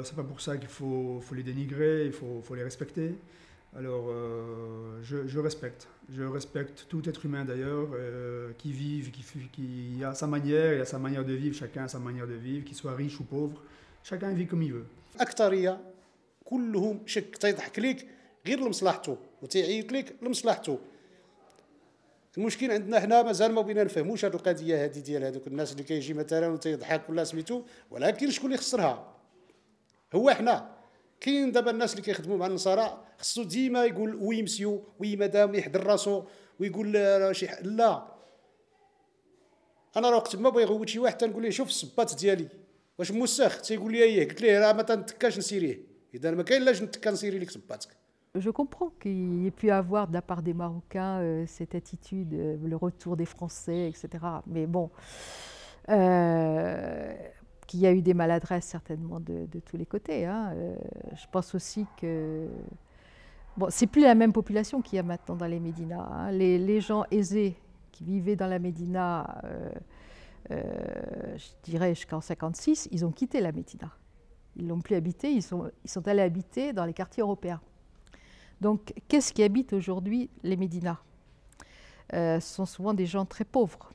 C'est pas pour ça qu'il faut les dénigrer, il faut les respecter. Alors, je respecte tout être humain d'ailleurs, qui vive, qui a sa manière, il a sa manière de vivre, chacun a sa manière de vivre, qu'il soit riche ou pauvre, chacun vit comme il veut. أكترية كلهم شك تيضحك ليك غير لمصلحته وتيعيط ليك لمصلحته. المشكل عندنا حنا مازال ما بغينا نفهموش هذه القضيه هذه ديال هذوك الناس اللي كيجي مثلا وتيضحك ولا سميتو، ولكن شكون اللي خسرها؟ هو حنا. كاين دابا الناس اللي كيخدموا مع النصارى خصو ديما يقول وي مسيو وي مدام، يحضر راسو ويقول شي لا. انا راه وقت ما بغي يغوت شي واحد تنقول ليه شوف الصباط ديالي واش موسخ، تيقول لي ايه، قلت ليه راه ما تنتكاش نسيريه، اذا ما كاين لاش نتكا نسيري لك صباطك. Je comprends qu'il y ait pu avoir de la part des Marocains cette attitude, le retour des Français, etc. Mais bon, qu'il y a eu des maladresses certainement de tous les côtés. Hein. Je pense aussi que bon, c'est plus la même population qu'il y a maintenant dans les médinas. Hein. Les gens aisés qui vivaient dans la médina, je dirais jusqu'en 1956, ils ont quitté la médina. Ils ne l'ont plus habité, ils sont allés habiter dans les quartiers européens. Donc, qu'est-ce qui habite aujourd'hui les médinas? Ce sont souvent des gens très pauvres.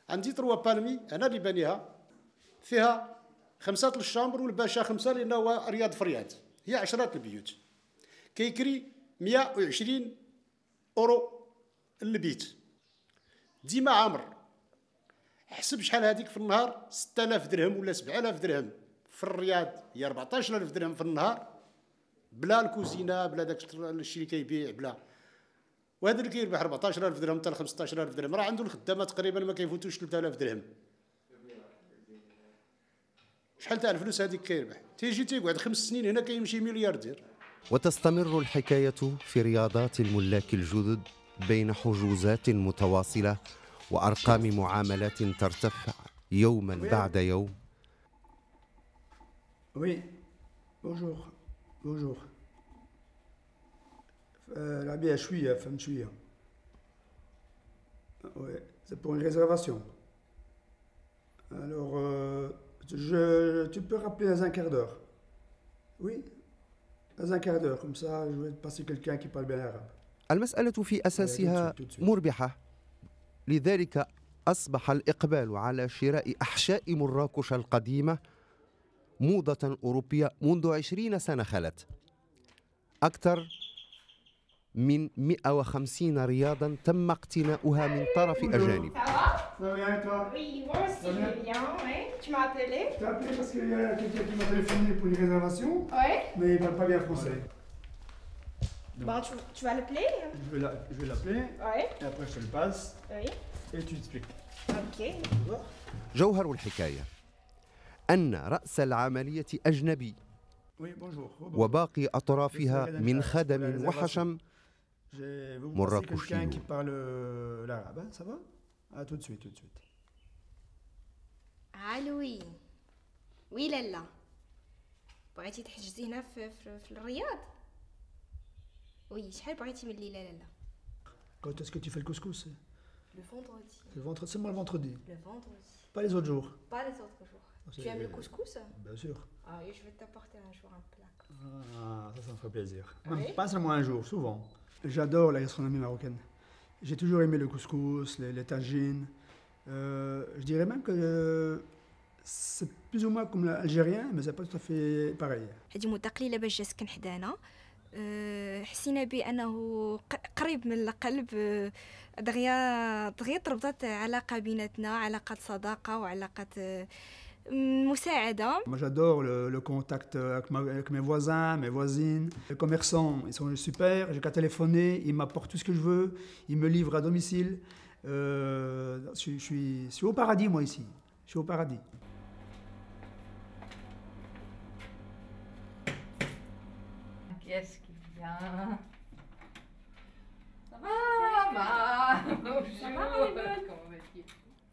عندي تروا بالمي انا اللي بانيها فيها 5 الشامبر والباشا 5 لانه هو رياض في رياض، هي 10 البيوت كيكري 120 اورو البيت ديما عامر. حسب شحال هذيك في النهار 6000 درهم ولا 7000 درهم. في الرياض هي 14000 درهم في النهار بلا الكوزينه بلا داك الشيء اللي كيبيع بلا. وهذا اللي كيربح 14000 درهم حتى 15000 درهم راه عنده الخدامه تقريبا ما كيفوتوش 3000 درهم. شحال تاع الفلوس هذيك كيربح؟ تيجي تيقعد 5 سنين هنا كيمشي ملياردير. وتستمر الحكاية في رياضات الملاك الجدد بين حجوزات متواصلة وأرقام معاملات ترتفع يوما بعد يوم. Oui, bonjour. Bonjour. La bière chouïa, femme chouïa. Ouais, c'est pour une réservation. Alors, tu peux rappeler dans un quart d'heure. Oui, dans un quart d'heure, comme ça, je vais te passer quelqu'un qui parle bien arabe. المسألة في أساسها مربحة، لذلك أصبح الإقبال على شراء أحشاء مراكش القديمة موضة أوروبية منذ 20 سنة خلت. أكثر من 150 رياضا تم اقتناؤها من طرف أجانب. Bon, tu vas l'appeler? Je vais l'appeler. Oui. Et après, je te le passe. Oui. Et tu expliques. Ok. جوهر الحكاية أن رأس العملية أجنبي وباقي أطرافها من خدم وحشم Vous passez quelqu'un qui parle l'arabe, hein, ça va? Ah, tout de suite, tout de suite. علوي وي لالا بغيتي تحجزي هنا في الرياض وي شحال بغيتي من الليله لالا Quand est-ce que tu fais le couscous? Le vendredi. Le vendredi, seulement le vendredi. Le vendredi. Pas les autres jours. Pas les autres jours. Tu aimes le couscous? Bien sûr. Ah oui, je vais t'apporter un jour un plat. Ah, ça me ferait plaisir. Ah oui? Pas seulement un jour, souvent. J'adore la gastronomie marocaine. J'ai toujours aimé le couscous, les tagines. Je dirais même que c'est plus ou moins comme l'algérien, mais c'est pas tout à fait pareil. هذه مده قليله باش جا سكن حدانا حسينا بانه قريب من القلب دغيا تربطت علاقه بيناتنا علاقه صداقه وعلاقه مساعده. Moi j'adore le contact avec mes voisins, mes voisines. Les commerçants, ils sont super, j'ai qu'à téléphoner, ils m'apportent tout ce que je veux, ils me livrent à domicile. Je suis au paradis moi ici, je suis au paradis. Qu'est-ce qui vient? Ça va maman?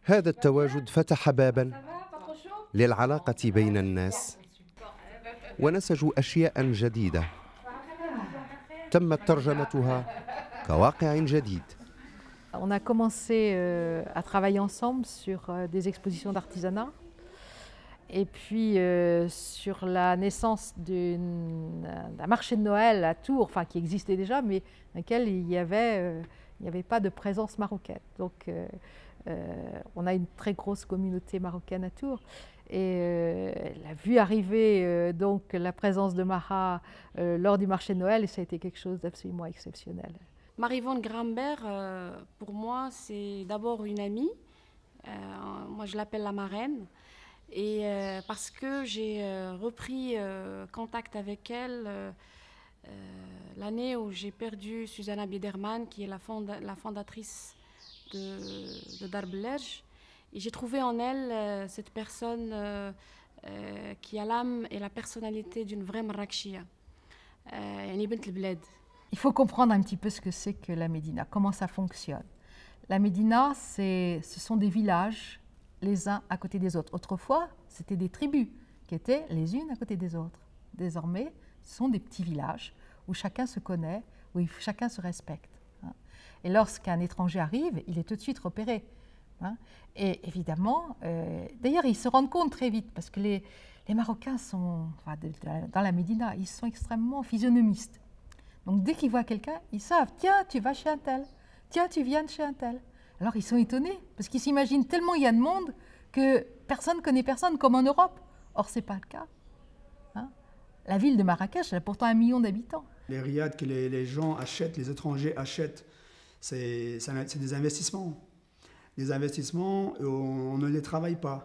هذا التواجد فتح بابا للعلاقة بين الناس ونسجوا أشياء جديدة تمت ترجمتها كواقع جديد. On a commencé à travailler ensemble sur des expositions d'artisanat et puis sur la naissance d'un marché de Noël à Tours, enfin qui existait déjà, mais dans lequel il n'y avait pas de présence marocaine. Donc on a une très grosse communauté marocaine à Tours. Et elle a vu arriver donc la présence de Maha lors du marché de Noël et ça a été quelque chose d'absolument exceptionnel. Marie-Vonne Grambert, pour moi, c'est d'abord une amie. Moi, je l'appelle la marraine. Et parce que j'ai repris contact avec elle l'année où j'ai perdu Susanna Biederman, qui est la fondatrice de Darbelej. Et j'ai trouvé en elle cette personne qui a l'âme et la personnalité d'une vraie Marrakechia. Il faut comprendre un petit peu ce que c'est que la Médina, comment ça fonctionne. La Médina, ce sont des villages les uns à côté des autres. Autrefois, c'était des tribus qui étaient les unes à côté des autres. Désormais, ce sont des petits villages où chacun se connaît, où chacun se respecte. Et lorsqu'un étranger arrive, il est tout de suite repéré. Et évidemment, d'ailleurs, ils se rendent compte très vite, parce que les Marocains sont, enfin, dans la Médina, ils sont extrêmement physionomistes. Donc dès qu'ils voient quelqu'un, ils savent, tiens, tu vas chez un tel, tiens, tu viens de chez un tel. Alors ils sont étonnés, parce qu'ils s'imaginent tellement il y a de monde que personne ne connaît personne, comme en Europe. Or, ce n'est pas le cas. La ville de Marrakech, elle a pourtant 1 million d'habitants. Les riads que les gens achètent, les étrangers achètent, c'est des investissements. Les investissements, on ne les travaille pas.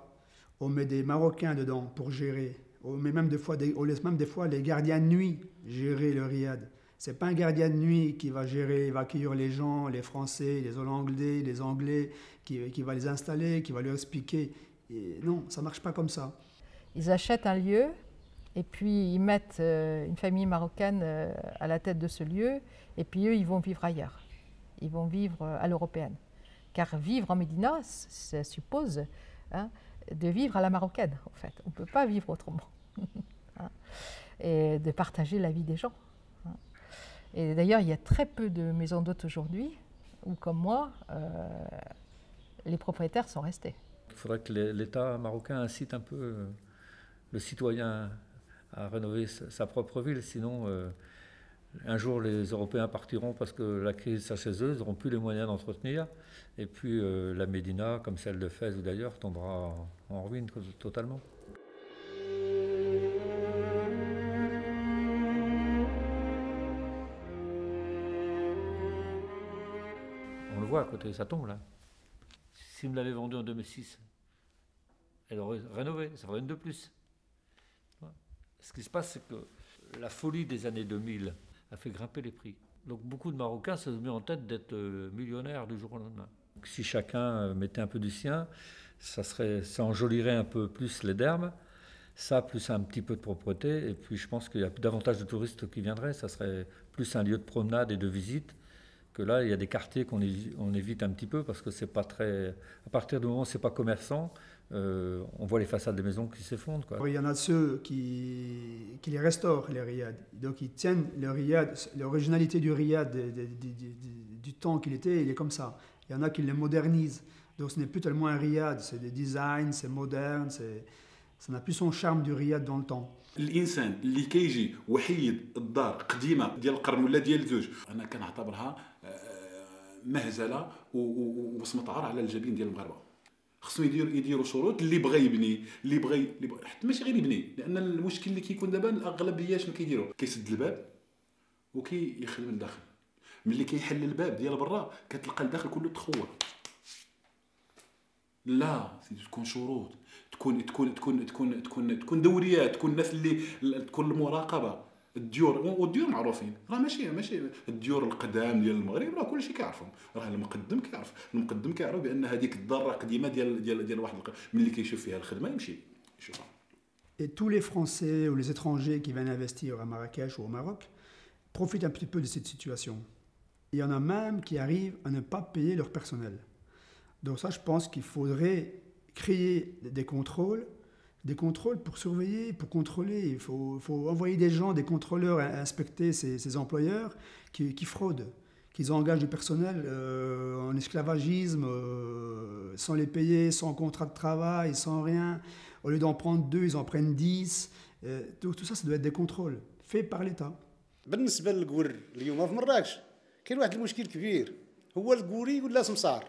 On met des Marocains dedans pour gérer. On laisse même des fois les gardiens de nuit gérer le riad. Ce n'est pas un gardien de nuit qui va gérer, il va accueillir les gens, les Français, les Hollandais, les Anglais, qui va les installer, qui va leur expliquer. Et non, ça ne marche pas comme ça. Ils achètent un lieu et puis ils mettent une famille marocaine à la tête de ce lieu et puis eux, ils vont vivre ailleurs. Ils vont vivre à l'européenne. Car vivre en Médina, ça suppose de vivre à la marocaine, en fait. On ne peut pas vivre autrement. Et de partager la vie des gens. Et d'ailleurs, il y a très peu de maisons d'hôtes aujourd'hui où, comme moi, les propriétaires sont restés. Il faudrait que l'État marocain incite un peu le citoyen à rénover sa propre ville, sinon un jour les Européens partiront parce que la crise est chez eux, ils n'auront plus les moyens d'entretenir, et puis la Médina, comme celle de Fès ou d'ailleurs, tombera en ruine totalement. On le voit à côté, ça tombe là. Si me l'avait vendu en 2006, elle aurait rénové, ça ferait une de plus. Ce qui se passe, c'est que la folie des années 2000 a fait grimper les prix. Donc beaucoup de Marocains se sont mis en tête d'être millionnaires du jour au lendemain. Donc, si chacun mettait un peu du sien, ça enjolirait un peu plus les dermes, ça plus un petit peu de propreté, et puis je pense qu'il y a davantage de touristes qui viendraient, ça serait plus un lieu de promenade et de visite que là, il y a des quartiers qu'on évite un petit peu parce que c'est pas très... À partir du moment où c'est pas commerçant, on voit les façades des maisons qui s'effondrent, quoi. Il y en a ceux qui les restaurent, les riads. Donc ils tiennent le riad, l'originalité du riad du temps qu'il était, il est comme ça. Il y en a qui les modernisent. Donc ce n'est plus tellement un riad, c'est des designs, c'est moderne, ça n'a plus son charme du riad dans le temps. الانسان اللي كيجي وحيد الدار قديمه ديال القرن ولا ديال الزوج انا كنعتبرها مهزله وبصمه عار على الجبين ديال المغاربه. خصو يديروا شروط اللي بغى يبني اللي بغى حتى ماشي غير يبني، لان المشكل اللي كيكون دابا الاغلبيه شنو كيديروا؟ كيسد الباب وكيخدم الداخل. ملي كيحل الباب ديال برا كتلقى الداخل كله تخور. لا تكون شروط، تكون دوريات، تكون الناس اللي تكون المراقبه. والديور معروفين، راه ماشي الديور القدام ديال المغرب راه كلشي كيعرفهم، راه المقدم كيعرف بان هذيك الدار قديمه ديال واحد ملي كيشوف فيها الخدمه يمشي يشوفها. Et tous les Français ou les étrangers qui viennent investir à Marrakech ou au Maroc profitent un petit peu de cette situation. Il y en a même qui arrivent à ne pas payer leur personnel. Donc ça, je pense qu'il faudrait créer des contrôles pour surveiller, pour contrôler. Il faut envoyer des gens, des contrôleurs à inspecter ces employeurs qui fraudent, qui engagent du personnel en esclavagisme, sans les payer, sans contrat de travail, sans rien. Au lieu d'en prendre 2, ils en prennent 10. Donc tout ça, ça doit être des contrôles faits par l'État. بالنسبة للقور اليوم في مراكش كاين واحد المشكل كبير، هو القوري ولا سمسار،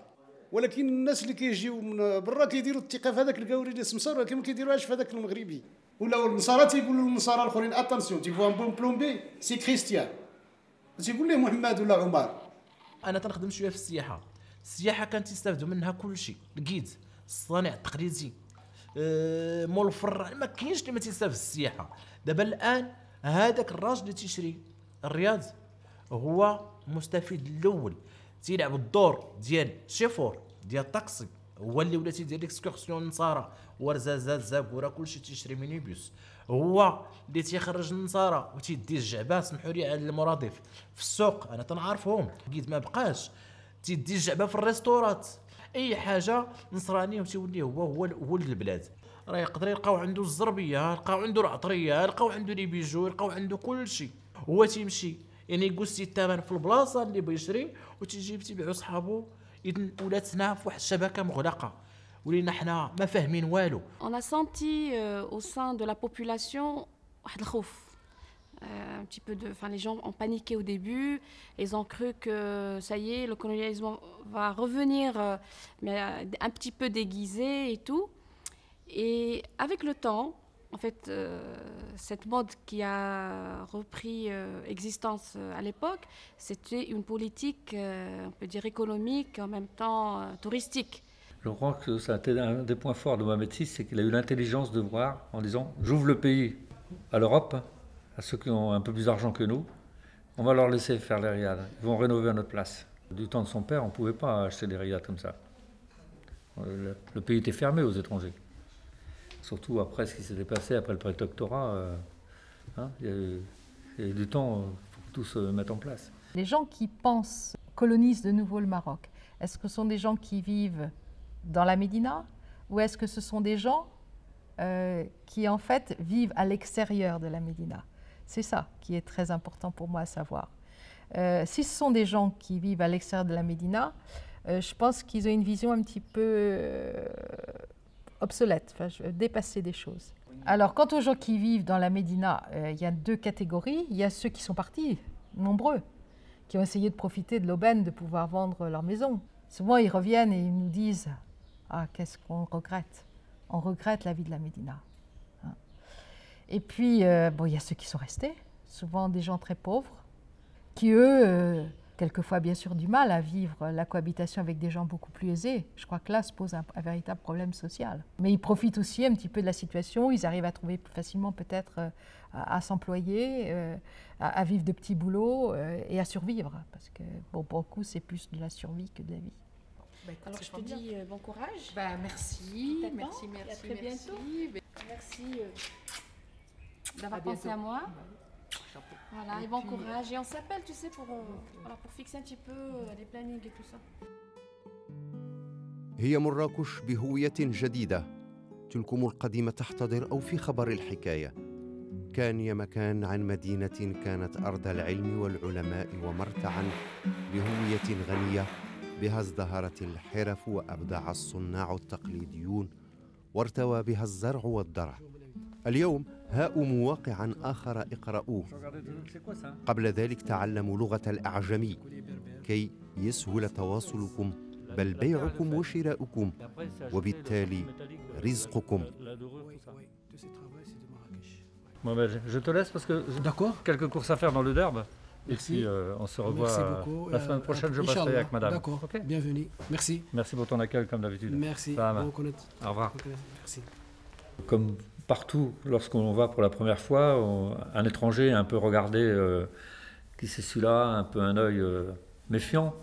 ولكن الناس اللي كيجيو من برا كيديروا الثقه في هذاك القوري اللي سمسار، ولكن ما كيديروهاش في هذاك المغربي. ولا النصارى تيقولوا للنصارى الاخرين اتونسيون تيفوا ان بون بلومبي سي كريستيان، تيقول ليه محمد ولا عمر. انا تنخدم شويه في السياحه كانت تستافدوا منها كل شيء، الكيد، الصانع التقليدي، مول الفران، ما كاينش اللي ما تيستافد السياحه. دابا الان هذاك الراجل اللي تيشري الرياض هو مستفيد الاول، تيلعب الدور ديال شيفور ديال الطاكسي، هو اللي ولا تيدير ليكسكورسيون النصارى ورزازات زاكوره كلشي تيشري مينيبوس، هو اللي تيخرج النصارى وتيدي الجعبه، سمحوا لي على المرادف في السوق انا تنعرفهم كيد ما بقاش، تيدي الجعبه في الريستورات، اي حاجه نصراني وتيولي هو ولد البلاد. راه يقدر يلقاو عنده الزربيه، يلقاو عنده العطريه، يلقاو عنده لي بيجو، يلقاو عنده كل شيء، هو تيمشي يعني يقصي الثمن في البلاصه اللي بغى يشري وتيجي تيبيعو صحابو. اذا ولاتنا في واحد الشبكه مغلقه ولينا حنا ما فاهمين والو. On a senti au sein de la population واحد الخوف. Un petit peu de, enfin les gens ont paniqué au début, ils ont cru que ça y est, le colonialisme va revenir, mais un petit peu déguisé et tout. Et avec le temps, en fait, cette mode qui a repris existence à l'époque, c'était une politique, on peut dire économique, en même temps touristique. Je crois que ça a été un des points forts de Mohamed VI, c'est qu'il a eu l'intelligence de voir en disant « j'ouvre le pays à l'Europe, à ceux qui ont un peu plus d'argent que nous, on va leur laisser faire les riads, ils vont rénover à notre place ». Du temps de son père, on ne pouvait pas acheter des riads comme ça. Le pays était fermé aux étrangers. Surtout après ce qui s'était passé après le prétectorat, il y a eu du temps pour que tout se mette en place. Les gens qui pensent colonisent de nouveau le Maroc, est-ce que ce sont des gens qui vivent dans la Médina ou est-ce que ce sont des gens qui en fait vivent à l'extérieur de la Médina? C'est ça qui est très important pour moi à savoir. Si ce sont des gens qui vivent à l'extérieur de la Médina, je pense qu'ils ont une vision un petit peu obsolète, enfin, dépasser des choses. Alors, quant aux gens qui vivent dans la Médina, il y a deux catégories. Il y a ceux qui sont partis, nombreux, qui ont essayé de profiter de l'aubaine de pouvoir vendre leur maison. Souvent, ils reviennent et ils nous disent « Ah, qu'est-ce qu'on regrette? On regrette la vie de la Médina. » Et puis, bon, il y a ceux qui sont restés, souvent des gens très pauvres, qui eux, quelquefois bien sûr du mal à vivre la cohabitation avec des gens beaucoup plus aisés. Je crois que là se pose un véritable problème social. Mais ils profitent aussi un petit peu de la situation, ils arrivent à trouver plus facilement peut-être à s'employer, à vivre de petits boulots et à survivre. Parce que bon, pour beaucoup, c'est plus de la survie que de la vie. Alors je te dis bon courage. Merci, merci, et à très bientôt. Merci d'avoir pensé à moi. chapeau. Voilà, et bon courage. Et on s'appelle, tu sais, pour fixer un petit peu les plannings et tout ça. هي مراكش بهوية جديدة. تلكم القديمة تحتضر أو في خبر الحكاية. كان يا مكان عن مدينة كانت أرض العلم والعلماء ومرتعا لهوية غنية بها ازدهرت الحرف وأبدع الصناع التقليديون وارتوى بها الزرع والضرع. اليوم هاء مواقعا آخر اقرأوه. قبل ذلك تعلموا لغة الأعجمي كي يسهل تواصلكم بل بيعكم وشراؤكم وبالتالي رزقكم. Bon, ben, je te laisse parce que j'ai quelques courses à faire dans le Derbe. Merci. Et puis on se revoit la semaine prochaine, je passerai avec madame. D'accord, bienvenue. Merci. Merci pour ton accueil comme d'habitude. Merci. Au revoir. Merci. Comme partout, lorsqu'on va pour la première fois, un étranger un peu regardé, qui c'est celui-là, un peu un œil méfiant.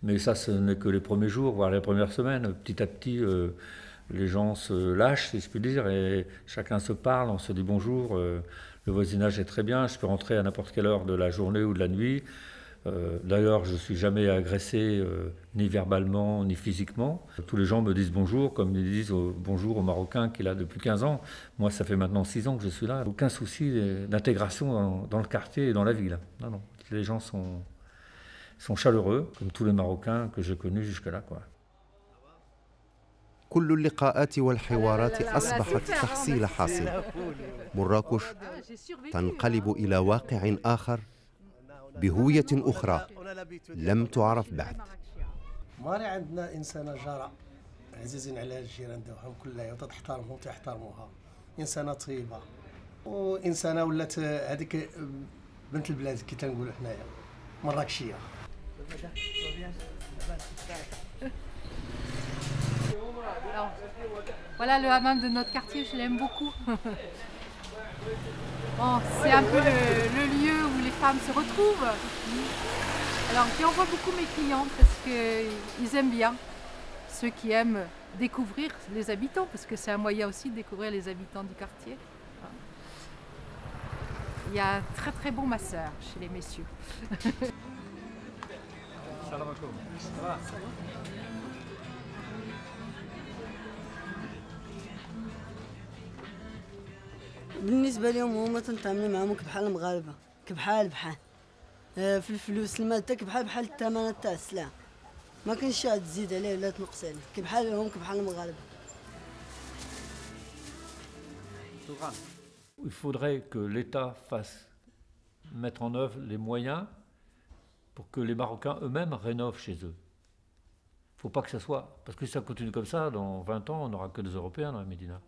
Mais ça, ce n'est que les premiers jours, voire les premières semaines. Petit à petit, les gens se lâchent, si je puis dire, et chacun se parle, on se dit bonjour. Le voisinage est très bien, je peux rentrer à n'importe quelle heure de la journée ou de la nuit. D'ailleurs, je ne suis jamais agressé, ni verbalement, ni physiquement. Tous les gens me disent bonjour, comme ils disent bonjour aux Marocains qui est là depuis 15 ans. Moi, ça fait maintenant 6 ans que je suis là. Aucun souci d'intégration dans le quartier et dans la ville. Non, non. Les gens sont chaleureux, comme tous les Marocains que j'ai connus jusque-là, quoi. كل اللقاءات والحوارات أصبحت تحصيل حاصل. مراكش تنقلب إلى واقع آخر بهوية أخرى لم تعرف بعد. مالي عندنا إنسانة جارة عزيزين عليها الجيران ديالهم كلها وتحترمهم وتحترموها. إنسانة طيبة وإنسانة ولات هذيك بنت البلاد كي تنقولوا حنايا مراكشية. Alors, voilà le hammam de notre quartier, je l'aime beaucoup. Bon, c'est un peu le lieu où les femmes se retrouvent. Alors, puis on voit beaucoup mes clients parce qu'ils aiment bien, ceux qui aiment découvrir les habitants, parce que c'est un moyen aussi de découvrir les habitants du quartier. Il y a un très très bon masseur chez les messieurs. Salam alaikum. Ça va? بالنسبه لهم هما تنتعاملوا معاهم كبحال المغاربه كبحال في الفلوس الماده كبحال الثمن تاع السلعه ما كاينش شي تزيد عليه ولا تنقص عليه كبحال المغاربه. Il faudrait que l'État mettre en œuvre les moyens pour que les Marocains eux-mêmes rénovent chez eux. Il ne faut pas que ça soit... Parce que si ça continue comme ça, dans 20 ans, on n'aura que des Européens dans la Médina.